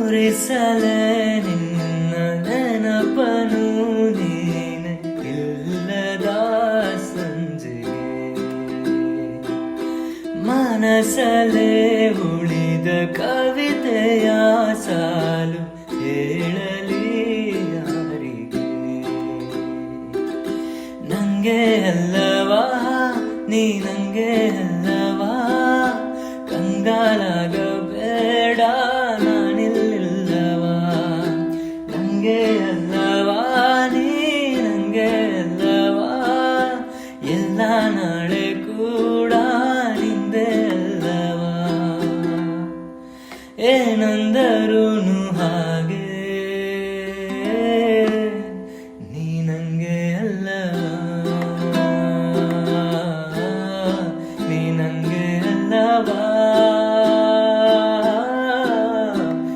ನೂರಿಸಲೇ ನಿನ್ನ ನೆನಪನು ನೀನೆ ಇಲ್ಲದ ಸಂಜೆಗೆ ಮನಸಲೇ ಉಳಿದ ಕವಿತೆಯ ಸಾಲು ಹೇಳಲಿ ಯಾರಿಗೆ ನಂಗೆ ಅಲ್ಲವಾ ನೀ ನಂಗೆ ಅಲ್ಲವಾ ಕಂಗಾಲಾಗಬೇಡ ನಾನಿಲ್ಲವಾ ನಂಗೆ ಅಲ್ಲವಾ ನೀ ನಂಗೆ ಅಲ್ಲವಾ ಎಲ್ಲ ನಾಳೆ ಕೂಡ ನಿಂದೆ ಅಲ್ಲವಾ ಏನಂದರೂನು ಹಾಗೆ